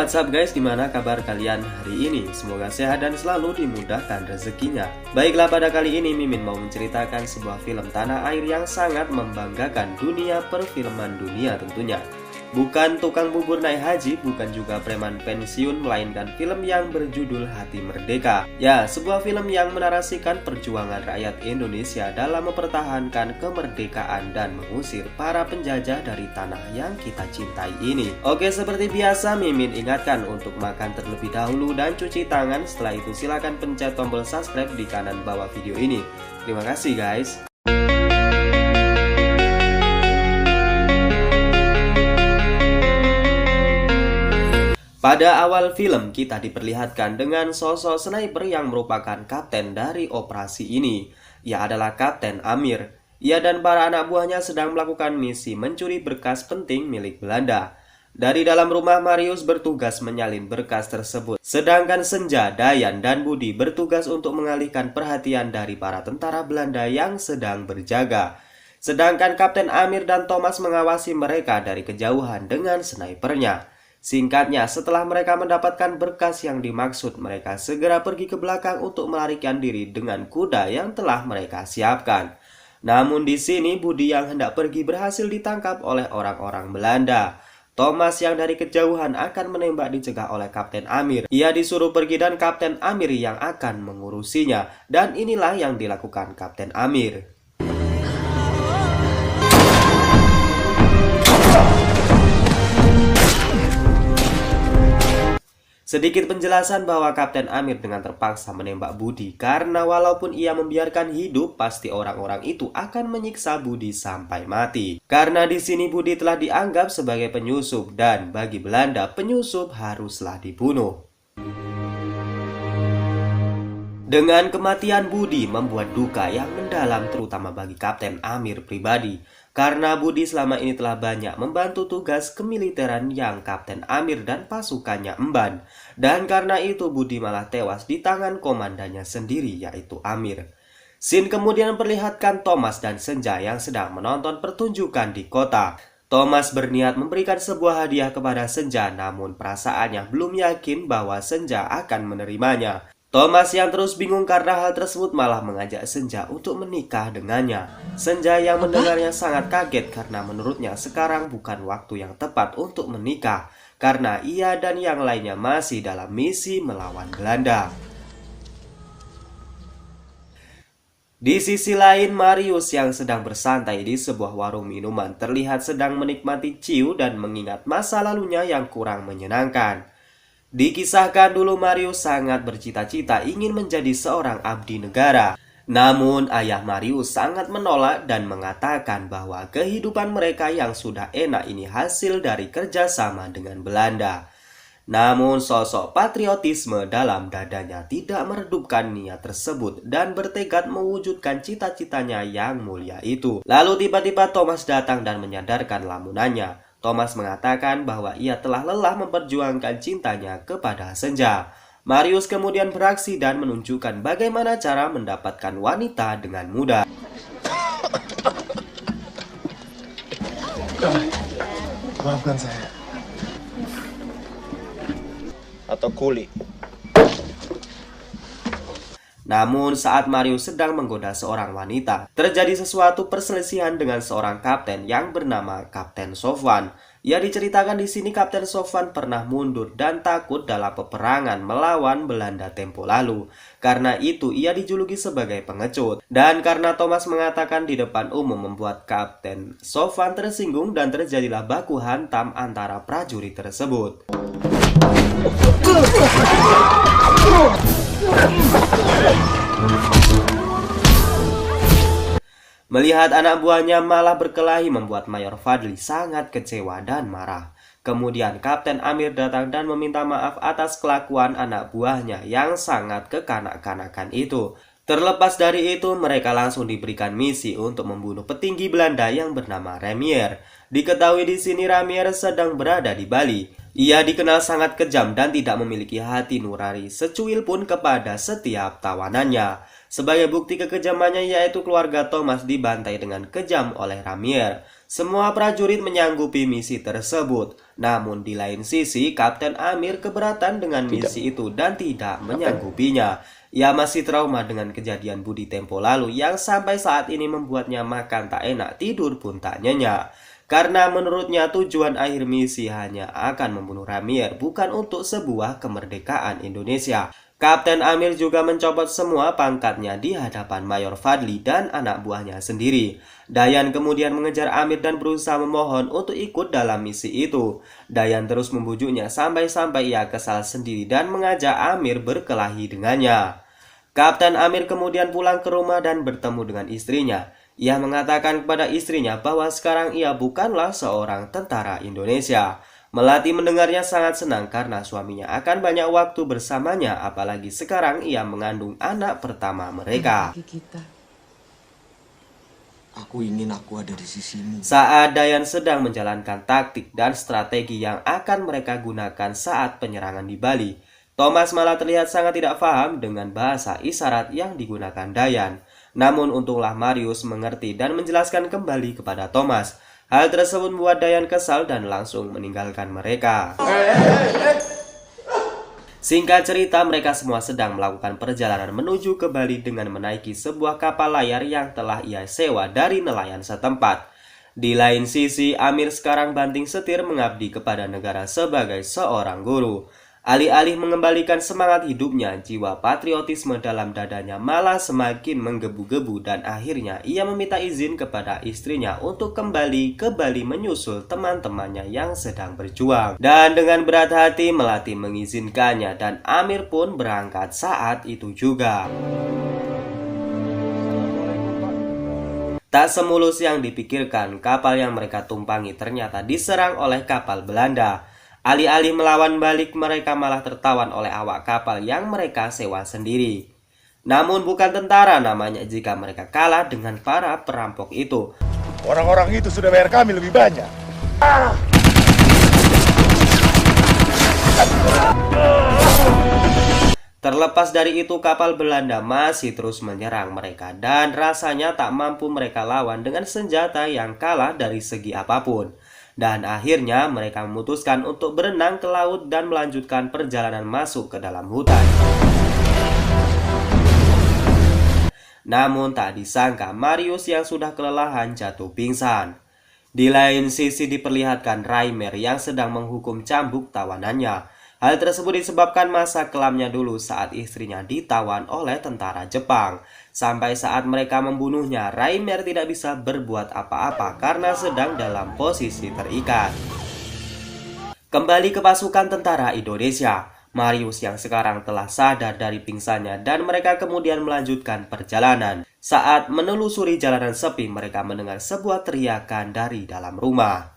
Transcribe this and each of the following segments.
What's up guys, gimana kabar kalian hari ini? Semoga sehat dan selalu dimudahkan rezekinya. Baiklah, pada kali ini Mimin mau menceritakan sebuah film tanah air yang sangat membanggakan dunia perfilman dunia tentunya. Bukan tukang bubur naik haji, bukan juga preman pensiun, melainkan film yang berjudul Hati Merdeka. Ya, sebuah film yang menarasikan perjuangan rakyat Indonesia dalam mempertahankan kemerdekaan dan mengusir para penjajah dari tanah yang kita cintai ini. Oke, seperti biasa Mimin ingatkan untuk makan terlebih dahulu dan cuci tangan. Setelah itu silakan pencet tombol subscribe di kanan bawah video ini. Terima kasih guys. Pada awal film kita diperlihatkan dengan sosok sniper yang merupakan kapten dari operasi ini. Ia adalah Kapten Amir. Ia dan para anak buahnya sedang melakukan misi mencuri berkas penting milik Belanda. Dari dalam rumah, Marius bertugas menyalin berkas tersebut. Sedangkan Senja, Dayan, dan Budi bertugas untuk mengalihkan perhatian dari para tentara Belanda yang sedang berjaga. Sedangkan Kapten Amir dan Thomas mengawasi mereka dari kejauhan dengan snipernya. Singkatnya, setelah mereka mendapatkan berkas yang dimaksud, mereka segera pergi ke belakang untuk melarikan diri dengan kuda yang telah mereka siapkan. Namun di sini Budi yang hendak pergi berhasil ditangkap oleh orang-orang Belanda. Thomas yang dari kejauhan akan menembak dicegah oleh Kapten Amir. Ia disuruh pergi dan Kapten Amir yang akan mengurusinya. Dan inilah yang dilakukan Kapten Amir. Sedikit penjelasan bahwa Kapten Amir dengan terpaksa menembak Budi karena walaupun ia membiarkan hidup, pasti orang-orang itu akan menyiksa Budi sampai mati. Karena di sini Budi telah dianggap sebagai penyusup dan bagi Belanda penyusup haruslah dibunuh. Dengan kematian Budi membuat duka yang mendalam terutama bagi Kapten Amir pribadi. Karena Budi selama ini telah banyak membantu tugas kemiliteran yang Kapten Amir dan pasukannya emban. Dan karena itu Budi malah tewas di tangan komandannya sendiri yaitu Amir. Scene kemudian memperlihatkan Thomas dan Senja yang sedang menonton pertunjukan di kota. Thomas berniat memberikan sebuah hadiah kepada Senja, namun perasaannya belum yakin bahwa Senja akan menerimanya. Thomas yang terus bingung karena hal tersebut malah mengajak Senja untuk menikah dengannya. Senja yang mendengarnya sangat kaget karena menurutnya sekarang bukan waktu yang tepat untuk menikah. Karena ia dan yang lainnya masih dalam misi melawan Belanda. Di sisi lain, Marius yang sedang bersantai di sebuah warung minuman terlihat sedang menikmati ciu dan mengingat masa lalunya yang kurang menyenangkan. Dikisahkan dulu Marius sangat bercita-cita ingin menjadi seorang abdi negara. Namun ayah Marius sangat menolak dan mengatakan bahwa kehidupan mereka yang sudah enak ini hasil dari kerjasama dengan Belanda. Namun sosok patriotisme dalam dadanya tidak meredupkan niat tersebut dan bertekad mewujudkan cita-citanya yang mulia itu. Lalu tiba-tiba Thomas datang dan menyadarkan lamunannya. Thomas mengatakan bahwa ia telah lelah memperjuangkan cintanya kepada Senja. Marius kemudian beraksi dan menunjukkan bagaimana cara mendapatkan wanita dengan mudah. Maafkan saya. Atau kuli. Namun saat Marius sedang menggoda seorang wanita, terjadi sesuatu perselisihan dengan seorang kapten yang bernama Kapten Sofwan. Ia diceritakan di sini Kapten Sofwan pernah mundur dan takut dalam peperangan melawan Belanda tempo lalu. Karena itu ia dijuluki sebagai pengecut. Dan karena Thomas mengatakan di depan umum membuat Kapten Sofwan tersinggung dan terjadilah baku hantam antara prajurit tersebut. Melihat anak buahnya malah berkelahi membuat Mayor Fadli sangat kecewa dan marah. Kemudian Kapten Amir datang dan meminta maaf atas kelakuan anak buahnya yang sangat kekanak-kanakan itu. Terlepas dari itu, mereka langsung diberikan misi untuk membunuh petinggi Belanda yang bernama Ramier. Diketahui di sini Ramier sedang berada di Bali. Ia dikenal sangat kejam dan tidak memiliki hati nurani secuil pun kepada setiap tawanannya. Sebagai bukti kekejamannya yaitu keluarga Thomas dibantai dengan kejam oleh Ramier. Semua prajurit menyanggupi misi tersebut. Namun di lain sisi, Kapten Amir keberatan dengan misi itu dan tidak menyanggupinya. Ia masih trauma dengan kejadian Budi tempo lalu yang sampai saat ini membuatnya makan tak enak, tidur pun tak nyenyak. Karena menurutnya tujuan akhir misi hanya akan membunuh Ramier, bukan untuk sebuah kemerdekaan Indonesia. Kapten Amir juga mencopot semua pangkatnya di hadapan Mayor Fadli dan anak buahnya sendiri. Dayan kemudian mengejar Amir dan berusaha memohon untuk ikut dalam misi itu. Dayan terus membujuknya sampai-sampai ia kesal sendiri dan mengajak Amir berkelahi dengannya. Kapten Amir kemudian pulang ke rumah dan bertemu dengan istrinya. Ia mengatakan kepada istrinya bahwa sekarang ia bukanlah seorang tentara Indonesia. Melati mendengarnya sangat senang karena suaminya akan banyak waktu bersamanya, apalagi sekarang ia mengandung anak pertama mereka. Aku ingin aku ada di sisimu. Saat Dayan sedang menjalankan taktik dan strategi yang akan mereka gunakan saat penyerangan di Bali, Thomas malah terlihat sangat tidak paham dengan bahasa isyarat yang digunakan Dayan. Namun untunglah Marius mengerti dan menjelaskan kembali kepada Thomas. Hal tersebut membuat Dayan kesal dan langsung meninggalkan mereka. Singkat cerita, mereka semua sedang melakukan perjalanan menuju ke Bali dengan menaiki sebuah kapal layar yang telah ia sewa dari nelayan setempat. Di lain sisi, Amir sekarang banting setir mengabdi kepada negara sebagai seorang guru. Alih-alih mengembalikan semangat hidupnya, jiwa patriotisme dalam dadanya malah semakin menggebu-gebu dan akhirnya ia meminta izin kepada istrinya untuk kembali ke Bali menyusul teman-temannya yang sedang berjuang. Dan dengan berat hati Melati mengizinkannya dan Amir pun berangkat saat itu juga. Tak semulus yang dipikirkan, kapal yang mereka tumpangi ternyata diserang oleh kapal Belanda. Alih-alih melawan balik, mereka malah tertawan oleh awak kapal yang mereka sewa sendiri. Namun bukan tentara namanya jika mereka kalah dengan para perampok itu. Orang-orang itu sudah bayar kami lebih banyak. Terlepas dari itu, kapal Belanda masih terus menyerang mereka dan rasanya tak mampu mereka lawan dengan senjata yang kalah dari segi apapun. Dan akhirnya mereka memutuskan untuk berenang ke laut dan melanjutkan perjalanan masuk ke dalam hutan. Namun tak disangka Marius yang sudah kelelahan jatuh pingsan. Di lain sisi diperlihatkan Raimer yang sedang menghukum cambuk tawanannya. Hal tersebut disebabkan masa kelamnya dulu saat istrinya ditawan oleh tentara Jepang. Sampai saat mereka membunuhnya, Raimer tidak bisa berbuat apa-apa karena sedang dalam posisi terikat. Kembali ke pasukan tentara Indonesia, Marius yang sekarang telah sadar dari pingsannya dan mereka kemudian melanjutkan perjalanan. Saat menelusuri jalanan sepi, mereka mendengar sebuah teriakan dari dalam rumah.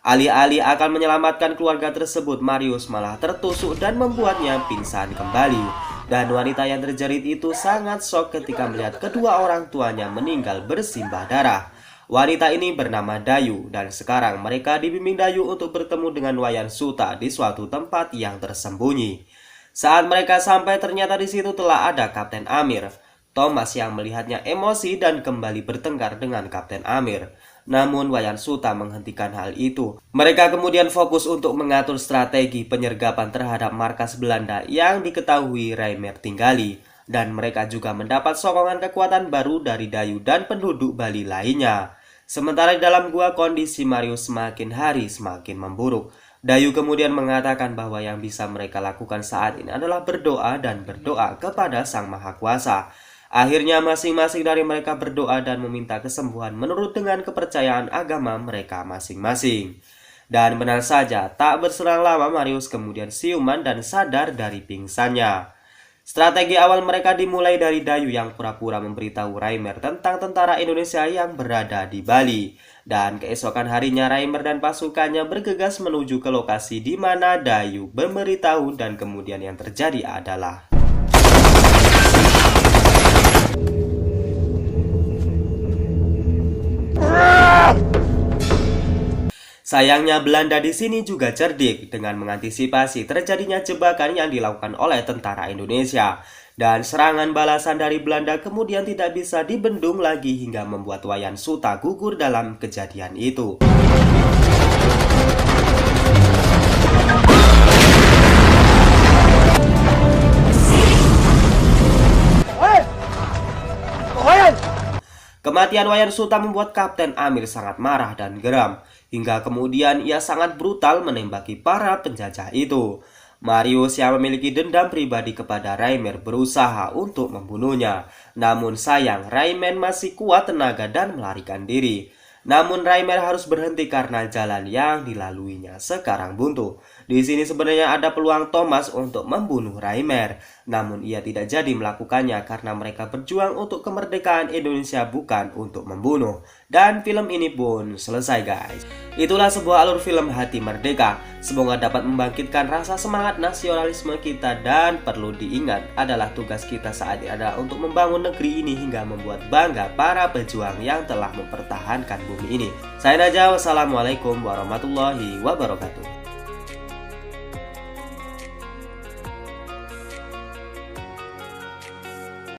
Alih-alih akan menyelamatkan keluarga tersebut, Marius malah tertusuk dan membuatnya pingsan kembali. Dan wanita yang terjerit itu sangat shock ketika melihat kedua orang tuanya meninggal bersimbah darah. Wanita ini bernama Dayu dan sekarang mereka dibimbing Dayu untuk bertemu dengan Wayan Suta di suatu tempat yang tersembunyi. Saat mereka sampai ternyata di situ telah ada Kapten Amir. Thomas yang melihatnya emosi dan kembali bertengkar dengan Kapten Amir. Namun Wayan Suta menghentikan hal itu. Mereka kemudian fokus untuk mengatur strategi penyergapan terhadap markas Belanda yang diketahui Raimer tinggali. Dan mereka juga mendapat sokongan kekuatan baru dari Dayu dan penduduk Bali lainnya. Sementara di dalam gua kondisi Marius semakin hari semakin memburuk. Dayu kemudian mengatakan bahwa yang bisa mereka lakukan saat ini adalah berdoa dan berdoa kepada Sang Maha Kuasa. Akhirnya masing-masing dari mereka berdoa dan meminta kesembuhan menurut dengan kepercayaan agama mereka masing-masing. Dan benar saja, tak berselang lama Marius kemudian siuman dan sadar dari pingsannya. Strategi awal mereka dimulai dari Dayu yang pura-pura memberitahu Raimer tentang tentara Indonesia yang berada di Bali. Dan keesokan harinya Raimer dan pasukannya bergegas menuju ke lokasi di mana Dayu memberitahu dan kemudian yang terjadi adalah Sayangnya Belanda di sini juga cerdik dengan mengantisipasi terjadinya jebakan yang dilakukan oleh tentara Indonesia. Dan serangan balasan dari Belanda kemudian tidak bisa dibendung lagi hingga membuat Wayan Suta gugur dalam kejadian itu. Kematian Wayan Suta membuat Kapten Amir sangat marah dan geram, hingga kemudian ia sangat brutal menembaki para penjajah itu. Marius yang memiliki dendam pribadi kepada Reimer berusaha untuk membunuhnya. Namun sayang, Reimer masih kuat tenaga dan melarikan diri. Namun Reimer harus berhenti karena jalan yang dilaluinya sekarang buntu. Di sini sebenarnya ada peluang Thomas untuk membunuh Reimer, namun ia tidak jadi melakukannya karena mereka berjuang untuk kemerdekaan Indonesia bukan untuk membunuh. Dan film ini pun selesai guys. Itulah sebuah alur film Hati Merdeka. Semoga dapat membangkitkan rasa semangat nasionalisme kita, dan perlu diingat adalah tugas kita saat ini adalah untuk membangun negeri ini hingga membuat bangga para pejuang yang telah mempertahankan bumi ini. Saya Najwa, wassalamualaikum warahmatullahi wabarakatuh.